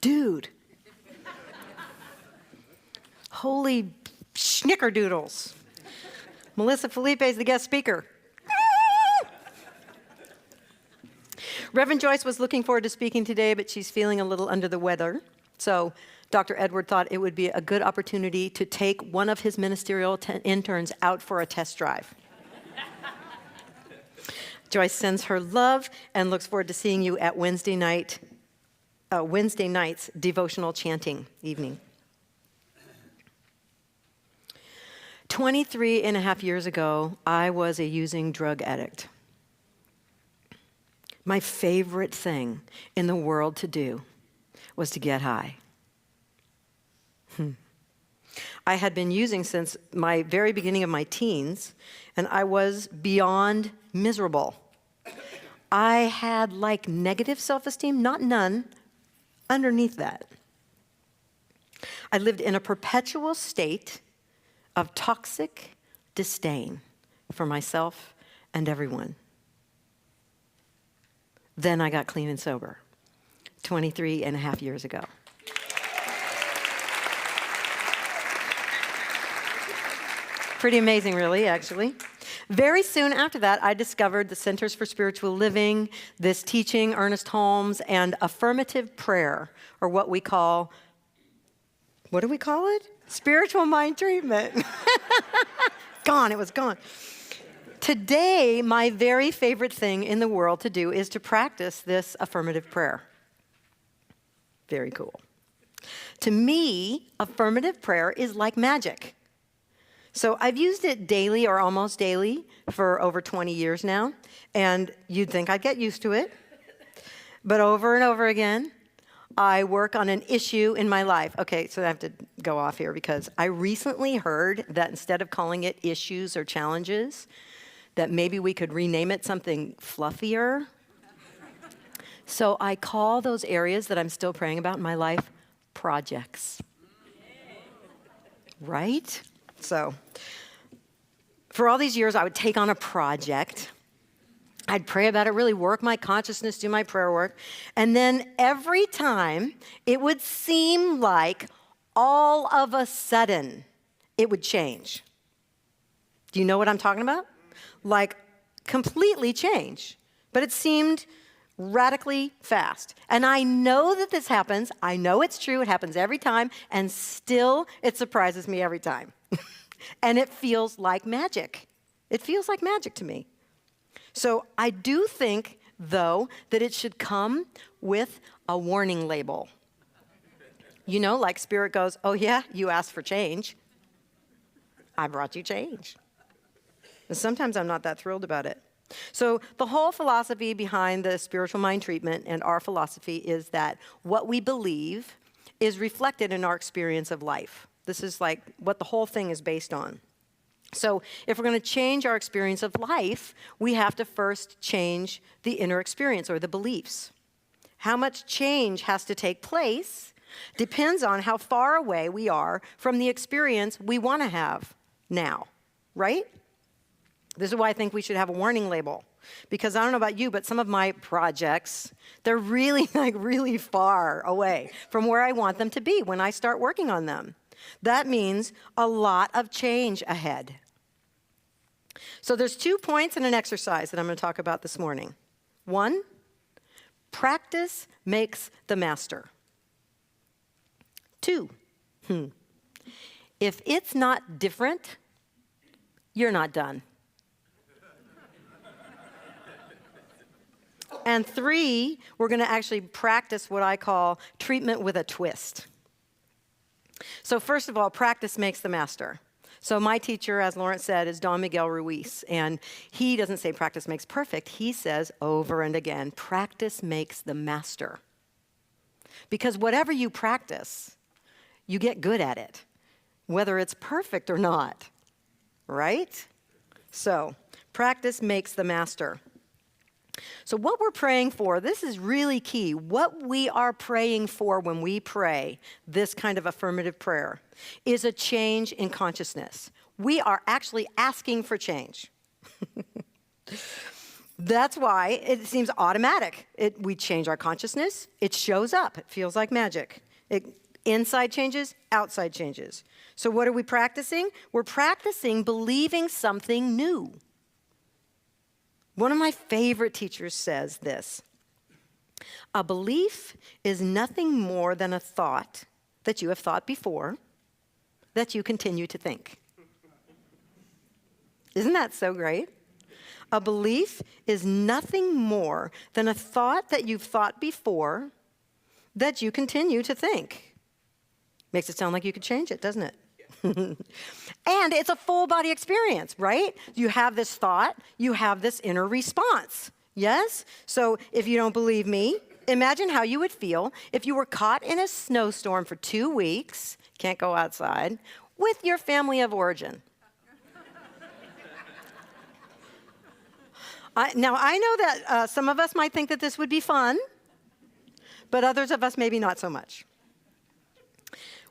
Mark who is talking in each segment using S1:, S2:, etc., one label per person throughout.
S1: Dude. Holy schnickerdoodles. Melissa Felipe is the guest speaker. Reverend Joyce was looking forward to speaking today, but she's feeling a little under the weather. So Dr. Edward thought it would be a good opportunity to take one of his ministerial interns out for a test drive. Joyce sends her love and looks forward to seeing you at Wednesday night's devotional chanting evening. 23 and a half years ago, I was a using drug addict. My favorite thing in the world to do was to get high. I had been using since my very beginning of my teens, and I was beyond miserable. I had like negative self-esteem, not none, underneath that. I lived in a perpetual state of toxic disdain for myself and everyone. Then I got clean and sober, 23 and a half years ago. Pretty amazing, really, actually. Very soon after that, I discovered the Centers for Spiritual Living, this teaching, Ernest Holmes, and affirmative prayer, or what do we call it? Spiritual mind treatment. Gone, it was gone. Today, my very favorite thing in the world to do is to practice this affirmative prayer. Very cool. To me, affirmative prayer is like magic. So I've used it daily or almost daily for over 20 years now, and you'd think I'd get used to it. But over and over again, I work on an issue in my life. Okay, so I have to go off here because I recently heard that instead of calling it issues or challenges, that maybe we could rename it something fluffier. So I call those areas that I'm still praying about in my life projects. Right? So for all these years, I would take on a project. I'd pray about it, really work my consciousness, do my prayer work. And then every time, it would seem like all of a sudden, it would change. Do you know what I'm talking about? Like completely change. But it seemed radically fast. And I know that this happens. I know it's true. It happens every time. And still, it surprises me every time. And it feels like magic. It feels like magic to me. So I do think, though, that it should come with a warning label. You know, like Spirit goes, oh yeah, you asked for change. I brought you change. And sometimes I'm not that thrilled about it. So the whole philosophy behind the spiritual mind treatment and our philosophy is that what we believe is reflected in our experience of life. This is like what the whole thing is based on. So if we're going to change our experience of life, we have to first change the inner experience or the beliefs. How much change has to take place depends on how far away we are from the experience we want to have now, right? This is why I think we should have a warning label. Because I don't know about you, but some of my projects, they're really, really far away from where I want them to be when I start working on them. That means a lot of change ahead. So there's 2 points in an exercise that I'm going to talk about this morning. 1, practice makes the master. 2, if it's not different, you're not done. And 3, we're going to actually practice what I call treatment with a twist. So first of all, practice makes the master. So my teacher, as Lawrence said, is Don Miguel Ruiz. And he doesn't say practice makes perfect. He says over and again, practice makes the master. Because whatever you practice, you get good at it, whether it's perfect or not, right? So practice makes the master. So what we're praying for, this is really key. What we are praying for when we pray this kind of affirmative prayer is a change in consciousness. We are actually asking for change. That's why it seems automatic. We change our consciousness, it shows up. It feels like magic. Inside changes, outside changes. So what are we practicing? We're practicing believing something new. One of my favorite teachers says this: a belief is nothing more than a thought that you have thought before that you continue to think. Isn't that so great? A belief is nothing more than a thought that you've thought before that you continue to think. Makes it sound like you could change it, doesn't it? And it's a full body experience, right? You have this thought, you have this inner response. Yes? So if you don't believe me, imagine how you would feel if you were caught in a snowstorm for 2 weeks, can't go outside, with your family of origin. Now, I know that some of us might think that this would be fun, but others of us maybe not so much.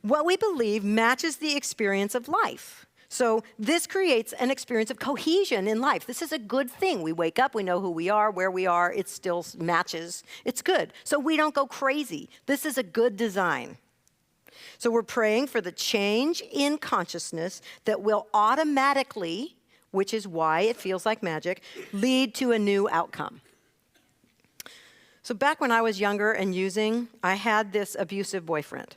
S1: What we believe matches the experience of life. So this creates an experience of cohesion in life. This is a good thing. We wake up, we know who we are, where we are, it still matches. It's good. So we don't go crazy. This is a good design. So we're praying for the change in consciousness that will automatically, which is why it feels like magic, lead to a new outcome. So back when I was younger and using, I had this abusive boyfriend.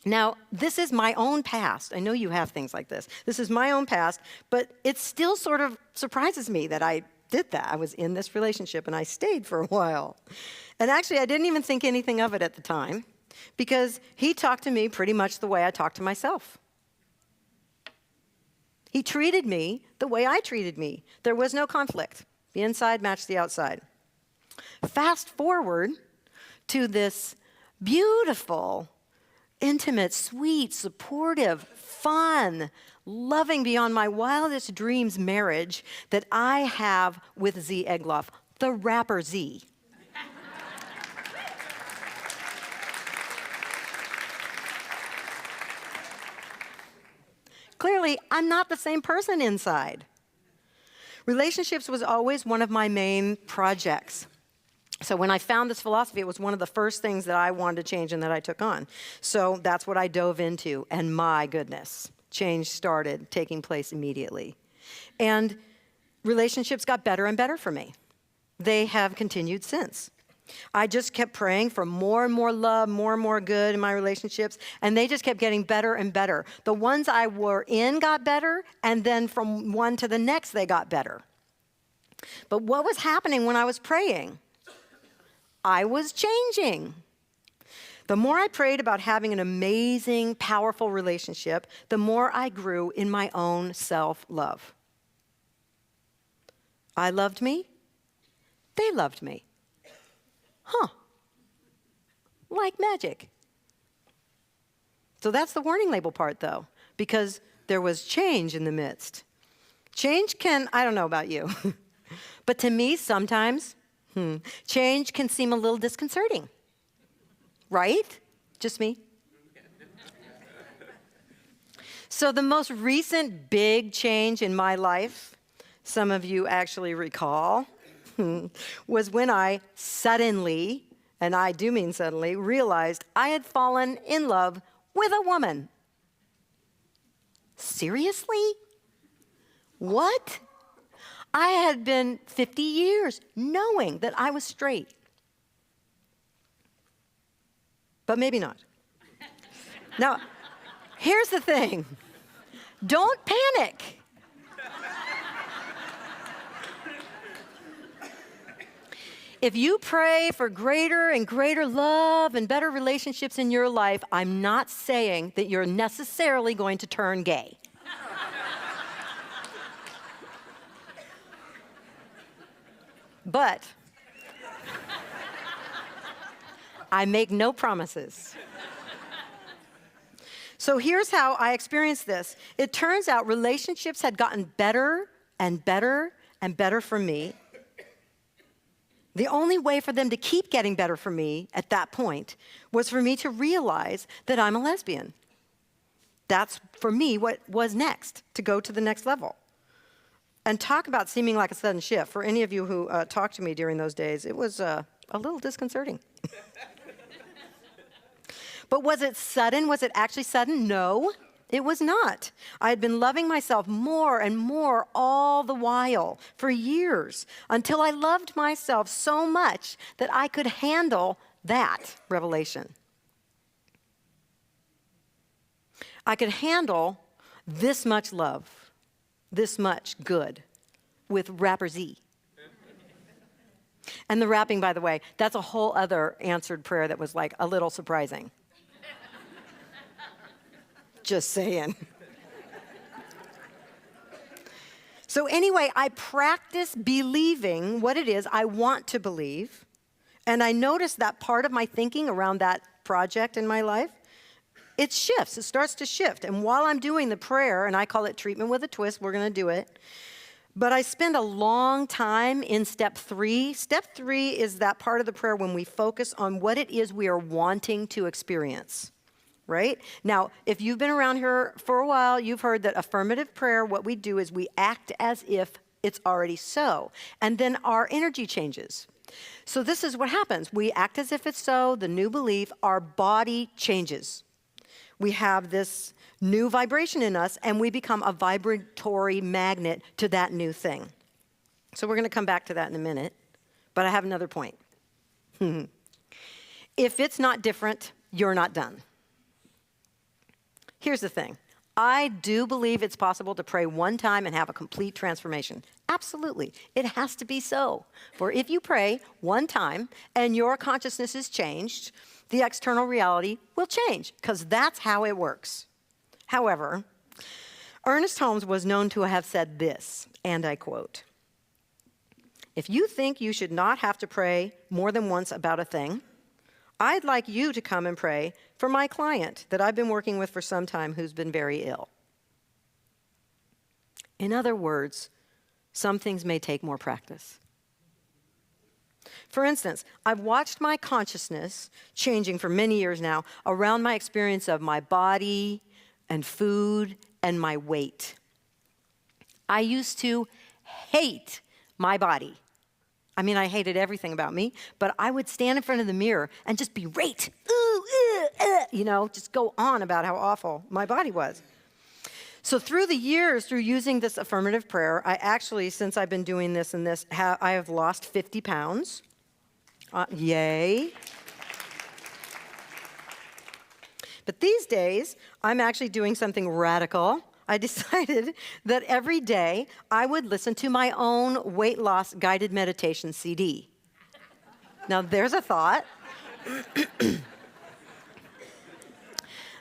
S1: Now, this is my own past. I know you have things like this. This is my own past, but it still sort of surprises me that I did that. I was in this relationship and I stayed for a while. And actually, I didn't even think anything of it at the time because he talked to me pretty much the way I talk to myself. He treated me the way I treated me. There was no conflict. The inside matched the outside. Fast forward to this beautiful, intimate, sweet, supportive, fun, loving beyond my wildest dreams marriage that I have with Z Egloff, the rapper Z. Clearly, I'm not the same person inside. Relationships was always one of my main projects. So when I found this philosophy, it was one of the first things that I wanted to change and that I took on. So that's what I dove into, and my goodness, change started taking place immediately. And relationships got better and better for me. They have continued since. I just kept praying for more and more love, more and more good in my relationships, and they just kept getting better and better. The ones I were in got better, and then from one to the next, they got better. But what was happening when I was praying? I was changing. The more I prayed about having an amazing, powerful relationship, the more I grew in my own self-love. I loved me. They loved me. Huh. Like magic. So that's the warning label part, though, because there was change in the midst. Change can, I don't know about you, but to me, sometimes, change can seem a little disconcerting. Right? Just me? So the most recent big change in my life, some of you actually recall, was when I suddenly, and I do mean suddenly, realized I had fallen in love with a woman. Seriously? What? I had been 50 years knowing that I was straight. But maybe not. Now, here's the thing. Don't panic. If you pray for greater and greater love and better relationships in your life, I'm not saying that you're necessarily going to turn gay. But I make no promises. So here's how I experienced this. It turns out relationships had gotten better and better and better for me. The only way for them to keep getting better for me at that point was for me to realize that I'm a lesbian. That's, for me, what was next, to go to the next level. And talk about seeming like a sudden shift. For any of you who talked to me during those days, it was a little disconcerting. But was it sudden? Was it actually sudden? No, it was not. I had been loving myself more and more all the while for years until I loved myself so much that I could handle that revelation. I could handle this much love, this much good with rapper Z. And the rapping, by the way, that's a whole other answered prayer that was like a little surprising. Just saying. So anyway, I practice believing what it is I want to believe. And I notice that part of my thinking around that project in my life, it shifts. It starts to shift. And while I'm doing the prayer, and I call it treatment with a twist, we're going to do it. But I spend a long time in step 3. Step 3 is that part of the prayer when we focus on what it is we are wanting to experience. Right? Now, if you've been around here for a while, you've heard that affirmative prayer, what we do is we act as if it's already so. And then our energy changes. So this is what happens. We act as if it's so, the new belief, our body changes. We have this new vibration in us, and we become a vibratory magnet to that new thing. So we're going to come back to that in a minute, but I have another point. If it's not different, you're not done. Here's the thing. I do believe it's possible to pray one time and have a complete transformation. Absolutely. It has to be so. For if you pray one time and your consciousness is changed, the external reality will change because that's how it works. However, Ernest Holmes was known to have said this, and I quote, "If you think you should not have to pray more than once about a thing, I'd like you to come and pray for my client that I've been working with for some time who's been very ill." In other words, some things may take more practice. For instance, I've watched my consciousness changing for many years now around my experience of my body and food and my weight. I used to hate my body. I mean, I hated everything about me, but I would stand in front of the mirror and just berate, just go on about how awful my body was. So through the years, through using this affirmative prayer, I actually, since I've been doing this and this, I have lost 50 pounds. Yay. But these days, I'm actually doing something radical. I decided that every day I would listen to my own weight loss guided meditation CD. Now, there's a thought.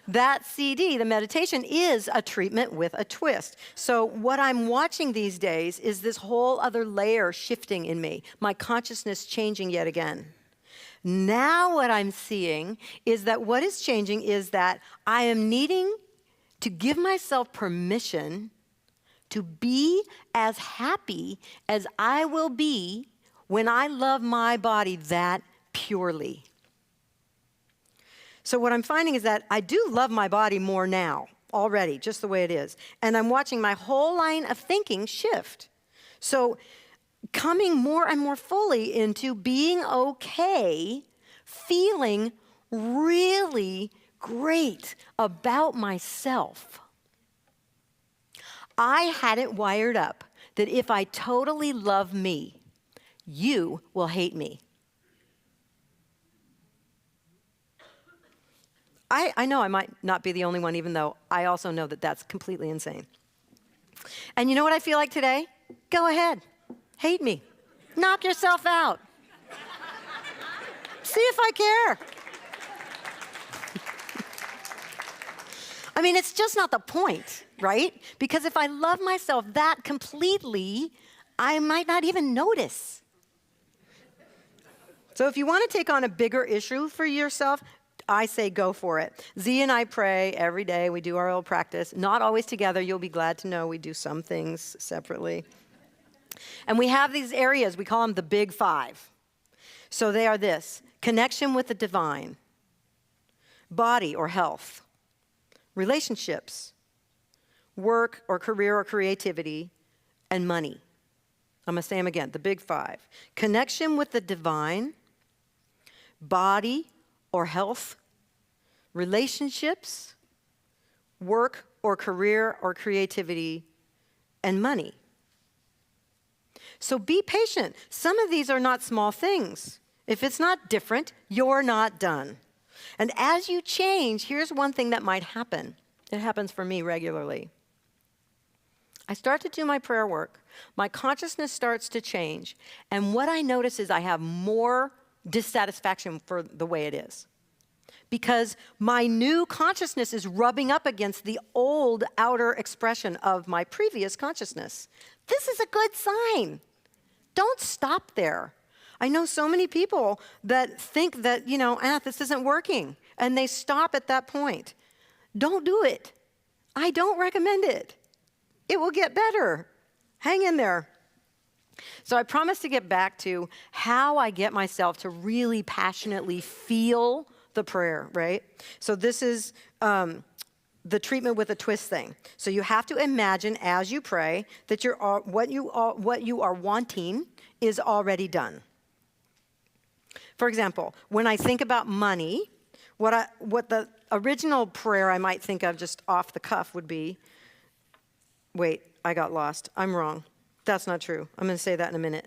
S1: That CD, the meditation, is a treatment with a twist. So what I'm watching these days is this whole other layer shifting in me, my consciousness changing yet again. Now what I'm seeing is that what is changing is that I am needing to give myself permission to be as happy as I will be when I love my body that purely. So what I'm finding is that I do love my body more now, already, just the way it is. And I'm watching my whole line of thinking shift. So coming more and more fully into being okay, feeling really great about myself. I had it wired up that if I totally love me, you will hate me. I know I might not be the only one, even though I also know that that's completely insane. And you know what I feel like today? Go ahead. Hate me. Knock yourself out. See if I care. I mean, it's just not the point, right? Because if I love myself that completely, I might not even notice. So if you want to take on a bigger issue for yourself, I say go for it. Z and I pray every day. We do our old practice. Not always together. You'll be glad to know we do some things separately. And we have these areas. We call them the big 5. So they are this: connection with the divine, body or health, relationships, work or career or creativity, and money. I'm going to say them again, the big 5. Connection with the divine, body or health, relationships, work or career or creativity, and money. So be patient. Some of these are not small things. If it's not different, you're not done. And as you change, here's one thing that might happen. It happens for me regularly. I start to do my prayer work. My consciousness starts to change. And what I notice is I have more dissatisfaction for the way it is. Because my new consciousness is rubbing up against the old outer expression of my previous consciousness. This is a good sign. Don't stop there. I know so many people that think that, this isn't working, and they stop at that point. Don't do it. I don't recommend it. It will get better. Hang in there. So I promise to get back to how I get myself to really passionately feel the prayer, right? So this is the treatment with a twist thing. So you have to imagine as you pray that what you are wanting is already done. For example, when I think about money, what the original prayer I might think of just off the cuff would be, wait, I got lost. I'm wrong. That's not true. I'm going to say that in a minute.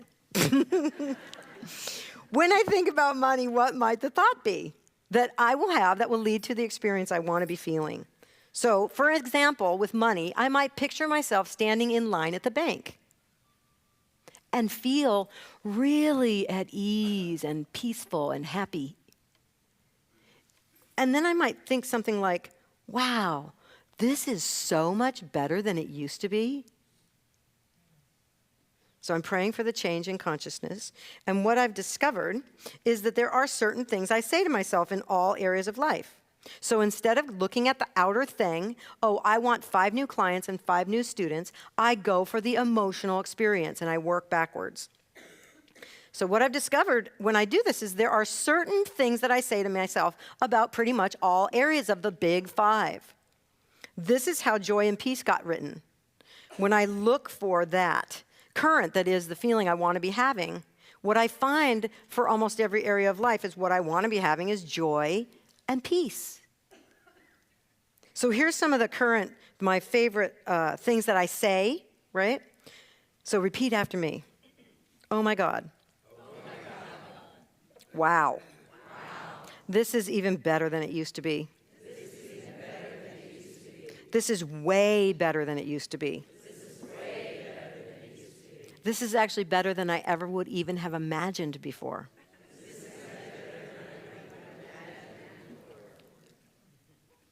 S1: When I think about money, what might the thought be that I will have that will lead to the experience I want to be feeling? So, for example, with money, I might picture myself standing in line at the bank and feel really at ease and peaceful and happy. And then I might think something like, wow, this is so much better than it used to be. So I'm praying for the change in consciousness. And what I've discovered is that there are certain things I say to myself in all areas of life. So instead of looking at the outer thing, I want 5 new clients and 5 new students, I go for the emotional experience and I work backwards. So what I've discovered when I do this is there are certain things that I say to myself about pretty much all areas of the big 5. This is how joy and peace got written. When I look for that current, that is the feeling I want to be having, what I find for almost every area of life is what I want to be having is joy and peace. So here's some of my favorite things that I say, right? So repeat after me. Oh my God. Oh my God. Wow. Wow. This is even better than it used to be. This is way better than it used to be. This is actually better than I ever would even have imagined before.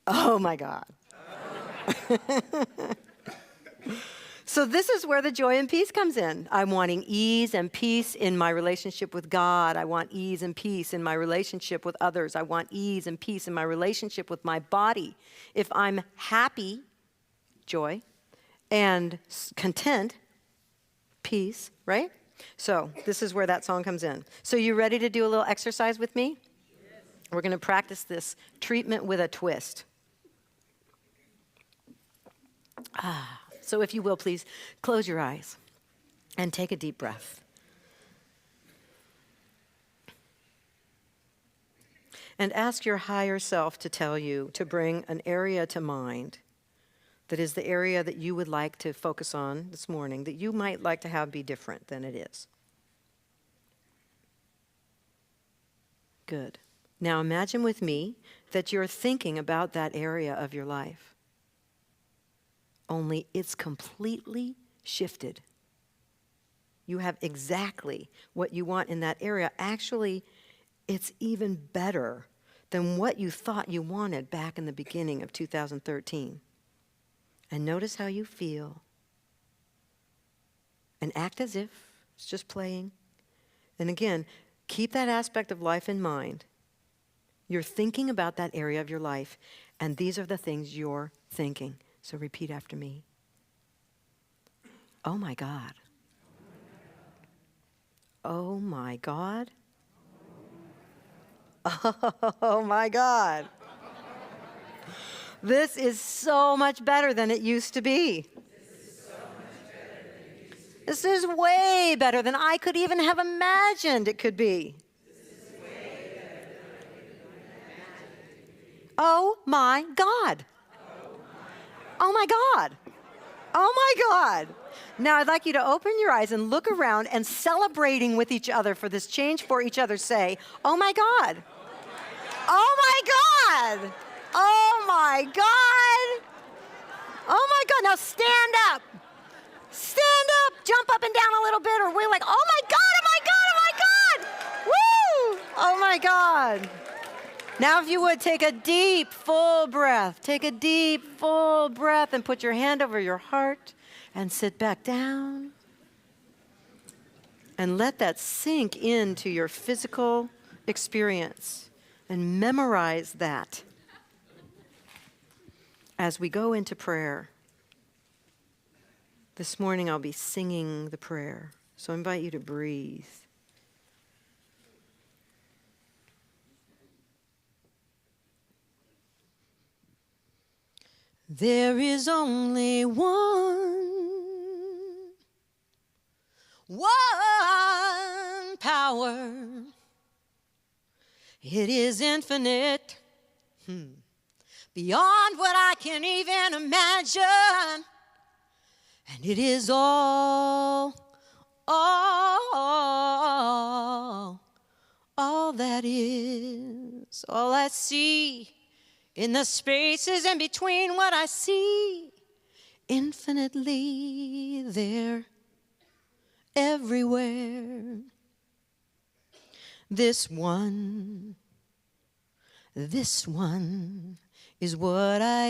S1: Oh my God. So this is where the joy and peace comes in. I'm wanting ease and peace in my relationship with God. I want ease and peace in my relationship with others. I want ease and peace in my relationship with my body. If I'm happy, joy, and content, peace, right? So this is where that song comes in. So you ready to do a little exercise with me? Yes. We're going to practice this treatment with a twist. So if you will, please close your eyes and take a deep breath. And ask your higher self to tell you to bring an area to mind that is the area that you would like to focus on this morning, that you might like to have be different than it is. Good. Now imagine with me that you're thinking about that area of your life. Only it's completely shifted. You have exactly what you want in that area. Actually, it's even better than what you thought you wanted back in the beginning of 2013. And notice how you feel. And act as if it's just playing. And again, keep that aspect of life in mind. You're thinking about that area of your life, and these are the things you're thinking. So repeat after me. Oh my God. Oh my God. Oh my God. This is so much better than it used to be. This is way better than I could even have imagined it could be. Oh my God. Oh my God. Oh my God. Now I'd like you to open your eyes and look around and celebrating with each other for this change for each other. Say, oh my God. Oh my God. Oh my God. Oh my God. Now stand up. Stand up. Jump up and down a little bit or we're like, oh my God, oh my God, oh my God. Woo. Oh my God. Now, if you would, take a deep, full breath. Take a deep, full breath and put your hand over your heart and sit back down. And let that sink into your physical experience and memorize that as we go into prayer. This morning, I'll be singing the prayer, so I invite you to breathe. There is only one power. It is infinite, beyond what I can even imagine. And it is all that is, all I see. In the spaces in between what I see, infinitely there, everywhere. This one is what I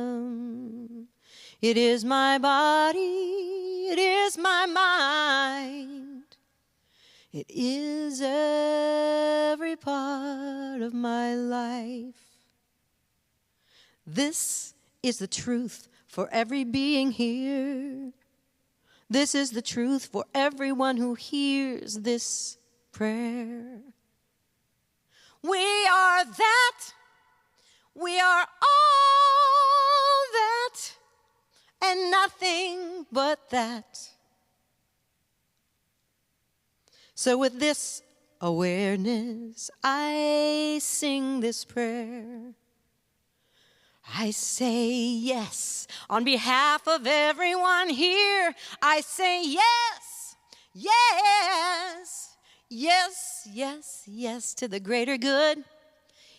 S1: am. It is my body, it is my mind. It is every part of my life. This is the truth for every being here. This is the truth for everyone who hears this prayer. We are that. We are all that and nothing but that. So with this awareness, I sing this prayer. I say yes. On behalf of everyone here, I say yes, yes, yes, yes, yes to the greater good.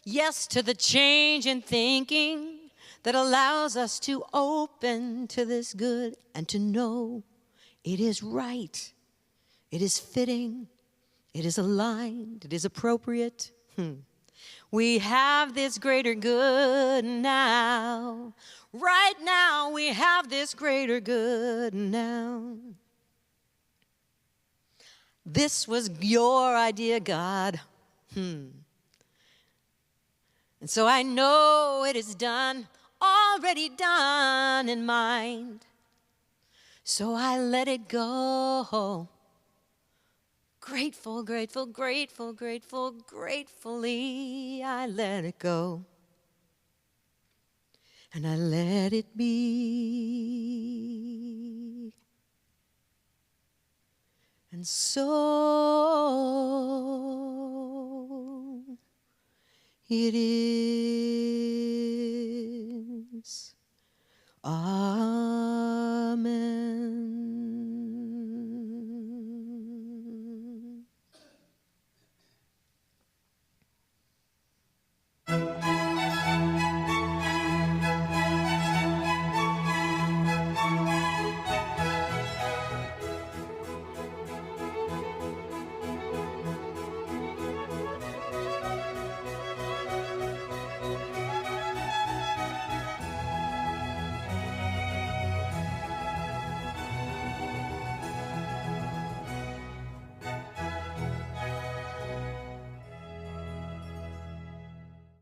S1: Yes to the change in thinking that allows us to open to this good and to know it is right. It is fitting, it is aligned, it is appropriate. We have this greater good now. Right now, we have this greater good now. This was your idea, God. And so I know it is done, already done in mind. So I let it go. Grateful, grateful, grateful, grateful, gratefully I let it go. And I let it be. And so it is. Amen.